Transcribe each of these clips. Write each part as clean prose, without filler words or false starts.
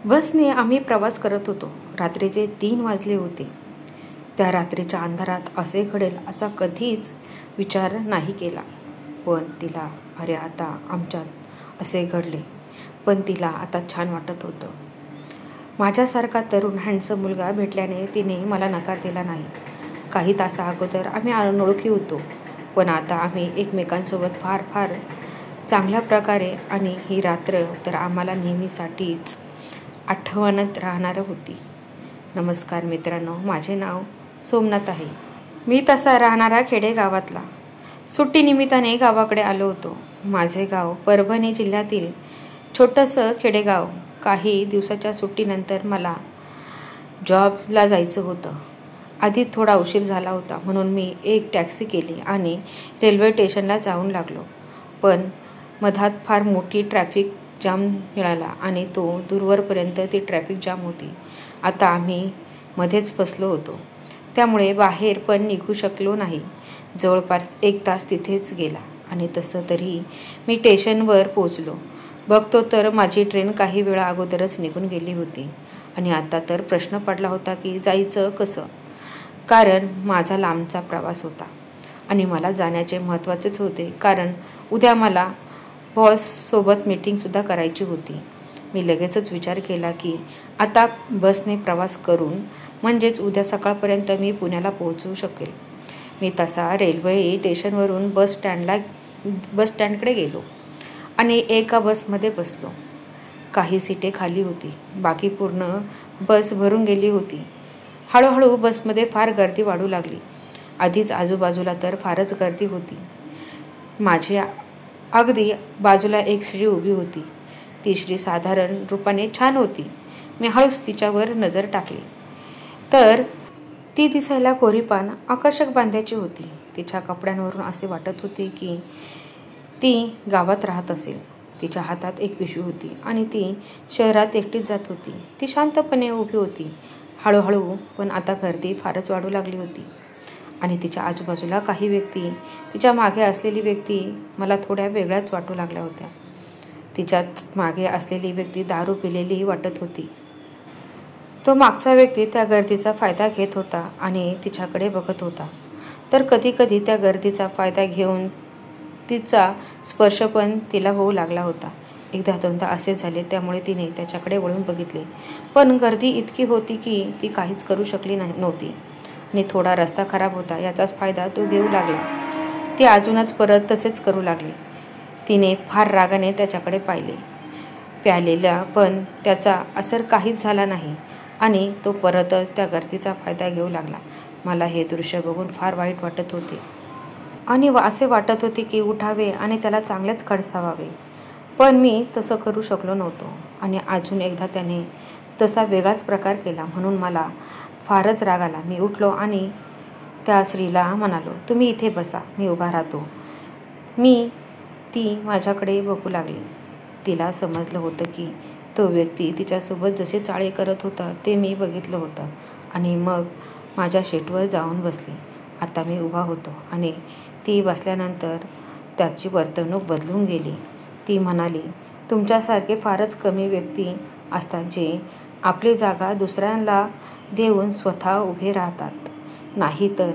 बसने आम्ही प्रवास करत होतो. रात्रीचे 3 वाजले होते. त्या रात्रीच्या अंधारात असे घडेल असा कधीच विचार नाही केला. पण तिला अरे आता आमच्यात असे घडले. पण तिला आता छान वाटत होतं. माझ्यासारखा तरुण हँडसम मुलगा भेटल्याने तिने मला नकार दिला नाही. काही तासा अगोदर आम्ही अनोळखी होतो. पण आता आम्ही एकमेकांसोबत फार फार चांगल्या प्रकारे आणि ही रात्र तर आम्हाला नेहमीसाठीच आठवणत राहणार होती. नमस्कार मित्रांनो, माझे नाव सोमनाथ आहे. मी तसा राहणारा खेडेगावातला. सुट्टीनिमित्ताने गावाकडे आलो होतो. माझे गाव परभणी जिल्ह्यातील छोटंसं खेडेगाव. काही दिवसाच्या सुट्टीनंतर मला जॉबला जायचं होतं. आधी थोडा उशीर झाला होता म्हणून मी एक टॅक्सी केली आणि रेल्वे स्टेशनला जाऊन लागलो. पण मधात फार मोठी ट्रॅफिक जाम मिळाला आणि तो दूरवरपर्यंत ती ट्रॅफिक जाम होती. आता आम्ही मध्येच फसलो होतो. त्यामुळे बाहेर पण निघू शकलो नाही. जवळपास 1 तास तिथेच गेला आणि तसं तरी मी स्टेशनवर पोचलो. बघतो तर माझी ट्रेन काही वेळा अगोदरच निघून गेली होती आणि आता तर प्रश्न पडला होता की जायचं कसं. कारण माझा लांबचा प्रवास होता आणि मला जाण्याचे महत्त्वाचेच होते. कारण उद्या मला बॉससोबत मीटिंगसुद्धा करायची होती. मी लगेचच विचार केला की आता बसने प्रवास करून म्हणजेच उद्या सकाळपर्यंत मी पुण्याला पोहोचू शकेल. मी तसा रेल्वे स्टेशनवरून बस स्टँडकडे गेलो आणि एका बसमध्ये बसलो. काही सीटे खाली होती. बाकी पूर्ण बस भरून गेली होती. हळूहळू बसमध्ये फार गर्दी वाढू लागली. आधीच आजूबाजूला तर फारच गर्दी होती. माझ्या अगदी बाजूला एक स्त्री उभी होती. ती स्त्री साधारण रूपाने छान होती. मी हळूच तिच्यावर नजर टाकली तर ती दिसायला कोरीपान आकर्षक बांध्याची होती. तिच्या कपड्यांवरून असे वाटत होते की ती गावात राहत असेल. तिच्या हातात एक पिशवी होती आणि ती शहरात एकटीच जात होती. ती शांतपणे उभी होती. हळूहळू पण आता गर्दी फारच वाढू लागली होती आणि तिच्या आजूबाजूला काही व्यक्ती, तिच्या मागे असलेली व्यक्ती मला थोड्या वेगळ्याच वाटू लागल्या होत्या. तिच्याच मागे असलेली व्यक्ती दारू पिलेली वाटत होती. तो मागचा व्यक्ती त्या गर्दीचा फायदा घेत होता आणि तिच्याकडे बघत होता. तर कधीकधी त्या गर्दीचा फायदा घेऊन तिचा स्पर्श पण तिला होऊ लागला होता. एकदा दोनदा असे झाले. त्यामुळे तिने त्याच्याकडे वळून बघितले. पण गर्दी इतकी होती की ती काहीच करू शकली नव्हती आणि थोडा रस्ता खराब होता याचाच फायदा तो घेऊ लागला. ती अजूनच परत तसेच करू लागली. तिने फार रागाने त्याच्याकडे पाहिले. प्यालेला पण त्याचा असर काहीच झाला नाही आणि तो परतच त्या गर्दीचा फायदा घेऊ लागला. मला हे दृश्य बघून फार वाईट वाटत होते आणि असे वाटत होते की उठावे आणि त्याला चांगलेच खडसावावे. पण मी तसं करू शकलो नव्हतो आणि अजून एकदा त्याने तसा वेगळाच प्रकार केला म्हणून मला फारच राग आला. मी उठलो आणि त्या स्त्रीला म्हणालो, तुम्ही इथे बसा, मी उभा राहतो. ती माझ्याकडे बघू लागली. तिला समजलं होतं की तो व्यक्ती तिच्यासोबत जसे चाळे करत होता ते मी बघितलं होतं आणि मग माझ्या सीटवर जाऊन बसली. आता मी उभा होतो आणि ती बसल्यानंतर त्याची वर्तणूक बदलून गेली. ती म्हणाली, तुमच्यासारखे फारच कमी व्यक्ती असतात जे आपली जागा दुसऱ्यांना देऊन स्वतः उभे राहतात. नाही तर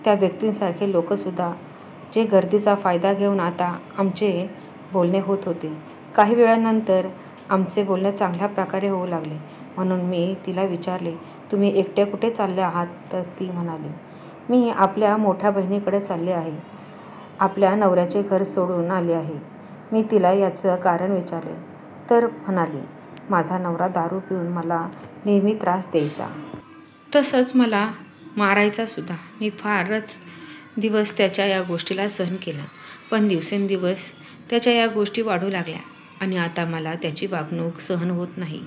त्या व्यक्तींसारखे लोकसुद्धा जे गर्दीचा फायदा घेऊन आता आमचे बोलणे होत होते. काही वेळानंतर आमचे बोलणे चांगल्या प्रकारे होऊ लागले. म्हणून मी तिला विचारले, तुम्ही एकट्या कुठे चालल्या आहात? तर ती म्हणाली, मी आपल्या मोठ्या बहिणीकडे चालले आहे. आपल्या नवऱ्याचे घर सोडून आले आहे. मी तिला याचं कारण विचारले तर म्हणाली, माझा नवरा दारू पिऊन मला नेहमी त्रास द्यायचा. तसंच मला मारायचा सुद्धा. मी फारच दिवस त्याच्या या गोष्टीला सहन केला. पण दिवसेंदिवस त्याच्या या गोष्टी वाढू लागल्या आणि आता मला त्याची वागणूक सहन होत नाही.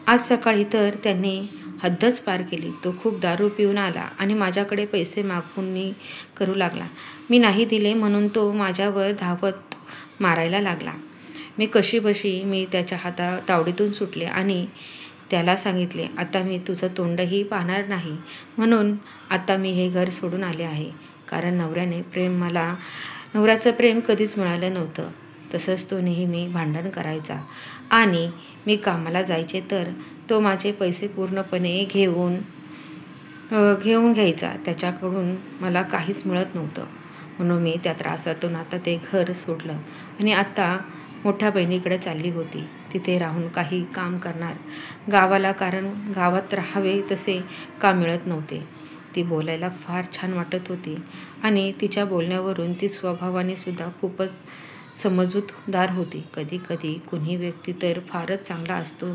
आज सकाळी तर त्याने हद्दच पार केली. तो खूप दारू पिऊन आला आणि माझ्याकडे पैसे मागणी करू लागला. मी नाही दिले म्हणून तो माझ्यावर धावत मारायला लागला. मी कशीबशी मी त्याच्या तावडीतून सुटले आणि त्याला सांगितले, आता मी तुझं तोंडही पाहणार नाही. म्हणून आता मी हे घर सोडून आले आहे. कारण नवऱ्याचं प्रेम कधीच मिळालं नव्हतं. तसंच तो नेहमी भांडण करायचा आणि मी कामाला जायचे तर तो माझे पैसे पूर्णपणे घेऊन घ्यायचा. त्याच्याकडून मला काहीच मिळत नव्हतं. म्हणून मी त्या त्रासातून आता ते घर सोडलं आणि आता मोठ्या बहिणीकडे चालली होती. तिथे राहून काही काम करणार गावाला, कारण गावात राहावे तसे काम मिळत नव्हते. ती बोलायला फार छान वाटत होती आणि तिच्या बोलण्यावरून ती स्वभावाने सुद्धा खूपच समजूतदार होती. कधी कधी कुणी व्यक्ती तर फारच चांगला असतो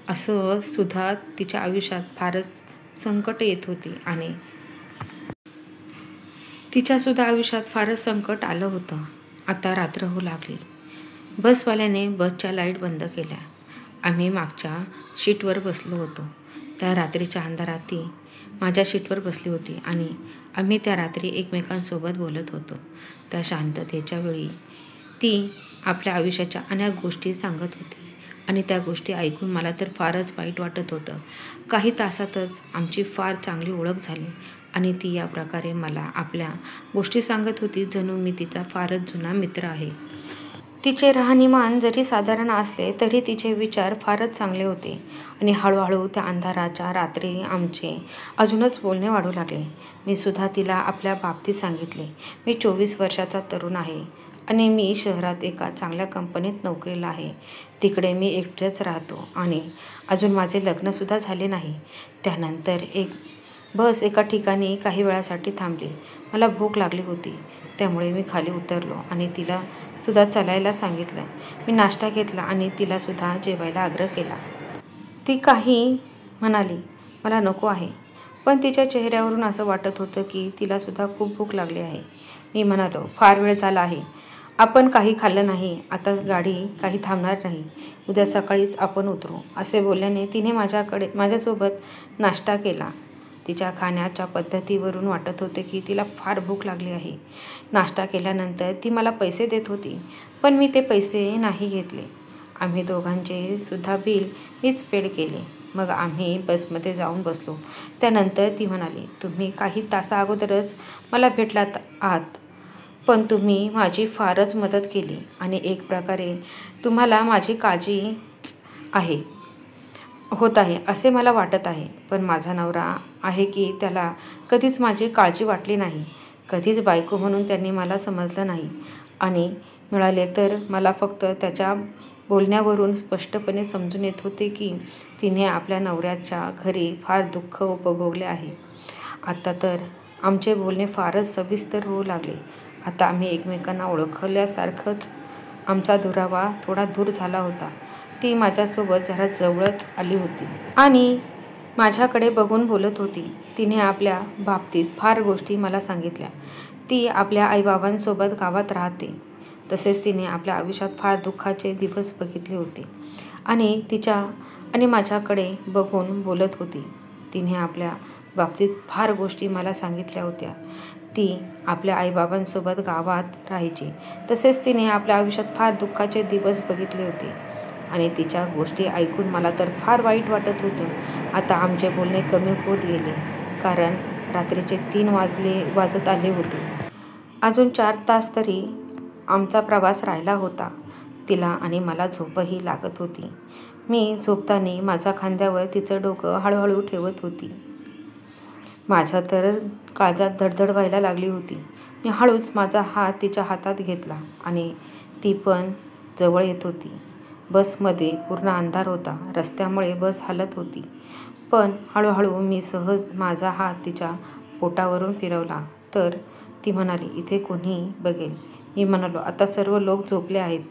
असं सुद्धा तिच्या आयुष्यात फारच संकट येत होती आणि तिच्यासुद्धा आयुष्यात फारच संकट आलं होतं. आता रात्र होऊ लागली. बसवाल्याने बसच्या लाईट बंद केल्या. आम्ही मागच्या शीटवर बसलो होतो. त्या रात्रीच्या अंधारात ती माझ्या शीटवर बसली होती आणि आम्ही त्या रात्री एकमेकांसोबत बोलत होतो. त्या शांततेच्या वेळी ती आपल्या आयुष्याच्या अनेक गोष्टी सांगत होती आणि त्या गोष्टी ऐकून मला तर फारच वाईट वाटत होतं. काही तासातच आमची फार चांगली ओळख झाली आणि ती या प्रकारे मला आपल्या गोष्टी सांगत होती जणू मी तिचा फारच जुना मित्र आहे. तिचे राहणीमान जरी साधारण असले तरी तिचे विचार फारच चांगले होते आणि हळूहळू त्या अंधाराच्या रात्री आमचे अजूनच बोलणे वाढू लागले. मी सुद्धा तिला आपल्या बाबतीत सांगितले. मी 24 वर्षाचा तरुण आहे आणि मी शहरात एका चांगल्या कंपनीत नोकरीला आहे. तिकडे मी एकटेच राहतो आणि अजून माझे लग्नसुद्धा झाले नाही. त्यानंतर एक बस एका ठिकाणी काही वेळासाठी थांबली. मला भूक लागली होती, त्यामुळे मी खाली उतरलो आणि तिला सुद्धा चालायला सांगितलं. मी नाश्ता घेतला आणि तिला सुद्धा जेवायला आग्रह केला. ती काही म्हणाली, मला नको आहे, पण तिच्या चेहऱ्यावरून असं वाटत होतं की तिला सुद्धा खूप भूक लागली आहे. मी म्हणालो, फार वेळ झाला आहे, आपण काही खाल्लं नाही, आता गाडी काही थांबणार नाही, उद्या सकाळीच आपण उतरू. असे बोलल्याने तिने माझ्यासोबत नाश्ता केला. तिच्या खाण्याच्या पद्धतीवरून वाटत होते की तिला फार भूक लागली आहे. नाश्ता केल्यानंतर ती मला पैसे देत होती, पण मी ते पैसे नाही घेतले. आम्ही दोघांचे सुद्धा बिल मीच पेड केले. मग आम्ही बसमध्ये जाऊन बसलो. त्यानंतर ती म्हणाली, तुम्ही काही तासाअगोदरच मला भेटलात आहात, पण तुम्ही माझी फारच मदत केली आणि एक प्रकारे तुम्हाला माझी काळजी होत आहे असे मला वाटत आहे. पण माझा नवरा आहे की त्याला कधीच माझी काळजी वाटली नाही. कधीच बायको म्हणून त्यांनी मला समजलं नाही आणि मिळाले तर मला फक्त त्याच्या बोलण्यावरून स्पष्टपणे समजून येत होते की तिने आपल्या नवऱ्याच्या घरी फार दुःख उपभोगले आहे. आता तर आमचे बोलणे फारच सविस्तर होऊ लागले. आता आम्ही एकमेकांना ओळखल्यासारखंच आमचा दुरावा थोडा दूर झाला होता. ती माझ्यासोबत जरा जवळच आली होती आणि माझ्याकडे बघून बोलत होती. तिने आपल्या बाबतीत फार गोष्टी मला सांगितल्या. ती आपल्या आईबाबांसोबत गावात राहते. तसेच तिने आपल्या आयुष्यात फार दुःखाचे दिवस बघितले होते आणि माझ्याकडे बघून बोलत होती. तिने आपल्या बाबतीत फार गोष्टी मला सांगितल्या होत्या. ती आपल्या आईबाबांसोबत गावात राहायची. तसेच तिने आपल्या आयुष्यात फार दुःखाचे दिवस बघितले होते आणि तिच्या गोष्टी ऐकून मला तर फार वाईट वाटत होतं. आता आमचे बोलणे कमी होत गेले, कारण रात्रीचे 3 वाजत आले होते. अजून 4 तास तरी आमचा प्रवास राहिला होता. तिला आणि मला झोपही लागत होती. मी झोपताना माझ्या खांद्यावर तिचं डोकं हळूहळू ठेवत होती. माझ्या तर काळजात धडधड व्हायला लागली होती. मी हळूच माझा हात तिच्या हातात घेतला आणि ती पण जवळ येत होती. बसमध्ये पूर्ण अंधार होता. रस्त्यामुळे बस हलत होती. पण हळूहळू मी सहज माझा हात तिच्या पोटावरून फिरवला तर ती म्हणाली, इथे कोणी बघेल. मी म्हणालो, आता सर्व लोक झोपले आहेत.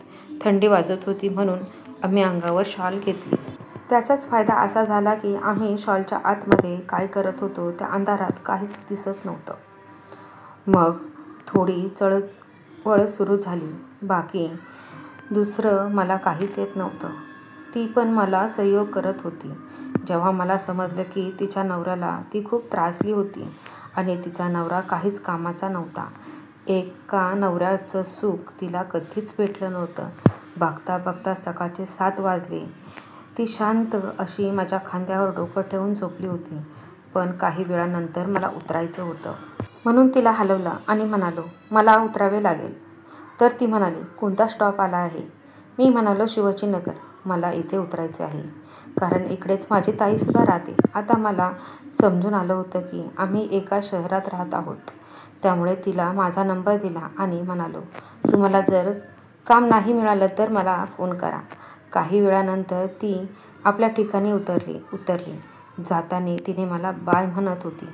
थंडी वाजत होती म्हणून आम्ही अंगावर शॉल घेतली. त्याचाच फायदा असा झाला की आम्ही शॉलच्या आतमध्ये काय करत होतो त्या अंधारात काहीच दिसत नव्हतं. मग थोडी चळवळ सुरू झाली. बाकी दुसरं मला काहीच येत नव्हतं. ती पण मला सहयोग करत होती. जेव्हा मला समजलं की तिच्या नवऱ्याला ती खूप त्रासली होती आणि तिचा नवरा काहीच कामाचा नव्हता, एका नवऱ्याचं सुख तिला कधीच भेटलं नव्हतं. बघता बघता सकाळचे 7 वाजले. ती शांत अशी माझ्या खांद्यावर डोकं ठेवून झोपली होती. पण काही वेळानंतर मला उतरायचं होतं. म्हणून तिला हलवलं आणि म्हणालो, मला उतरावे लागेल. तर ती म्हणाली, कोणता स्टॉप आला आहे? मी म्हणालो, शिवाजीनगर. मला इथे उतरायचे आहे, कारण इकडेच माझी ताईसुद्धा राहते. आता मला समजून आलं होतं की आम्ही एका शहरात राहत आहोत. त्यामुळे तिला माझा नंबर दिला आणि म्हणालो, तुम्हाला जर काम नाही मिळालं तर मला फोन करा. काही वेळानंतर ती आपल्या ठिकाणी उतरली. जाताना तिने मला बाय म्हणत होती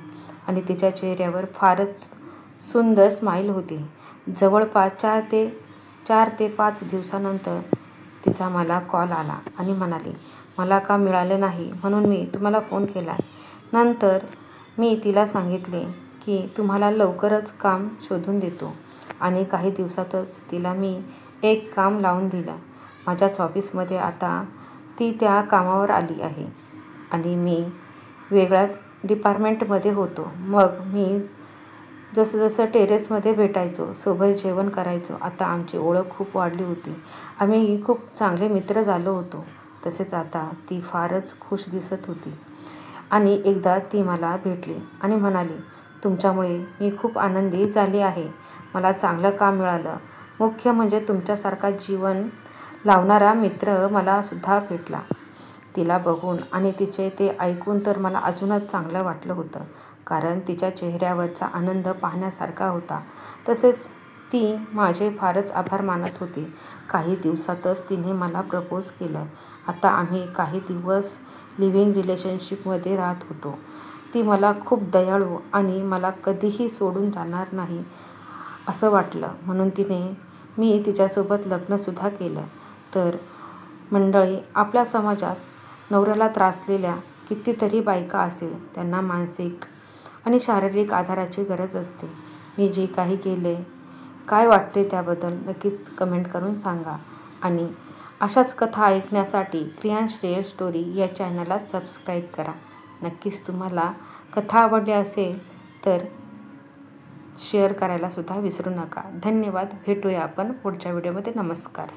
आणि तिच्या चेहऱ्यावर फारच सुंदर स्माईल होती. जवळपास 4 ते 5 दिवसानंतर तिचा मला कॉल आला आणि म्हणाली, मला काम मिळालं नाही म्हणून मी तुम्हाला फोन केला. नंतर मी तिला सांगितले की तुम्हाला लवकरच काम शोधून देतो आणि काही दिवसातच तिला मी एक काम लावून दिलं. माझ्याच ऑफिसमध्ये आता ती त्या कामावर आली आहे आणि मी वेगळ्याच डिपार्टमेंटमध्ये होतो. मग मी जसं टेरेसमध्ये भेटायचो, सोबत जेवण करायचो. आता आमची ओळख खूप वाढली होती. आम्ही खूप चांगले मित्र झालो होतो. तसेच आता ती फारच खुश दिसत होती आणि एकदा ती मला भेटली आणि म्हणाली, तुमच्यामुळे मी खूप आनंदी झाली आहे. मला चांगलं काम मिळालं. मुख्य म्हणजे तुमच्यासारखा जीवन लावणारा मित्र मला सुद्धा भेटला. तिला बघून आणि तिचे ते ऐकून तर मला अजूनच चांगलं वाटलं होतं, कारण तिच्या चेहऱ्यावरचा आनंद पाहण्यासारखा होता. तसेच ती माझे फारच आभार मानत होती. काही दिवसातच तिने मला प्रपोज केलं. आता आम्ही काही दिवस लिव्हिंग रिलेशनशिपमध्ये राहत होतो. ती मला खूप दयाळू आणि मला कधीही सोडून जाणार नाही असं वाटलं, म्हणून मी तिच्यासोबत लग्नसुद्धा केलं. तर मंडळी, आपल्या समाजात नवऱ्याला त्रासलेल्या कितीतरी बायका असेल. त्यांना मानसिक आणि शारीरिक आधाराची गरज असते. मी जे काही केले, काय वाटते त्याबद्दल नक्कीच कमेंट करून सांगा आणि अशाच कथा ऐकण्यासाठी क्रियांश रिअल स्टोरी या चॅनलला सबस्क्राईब करा. नक्कीच तुम्हाला कथा आवडली असेल तर शेअर करायला सुद्धा विसरू नका. धन्यवाद. भेटूया आपण पुढच्या व्हिडिओमध्ये. नमस्कार.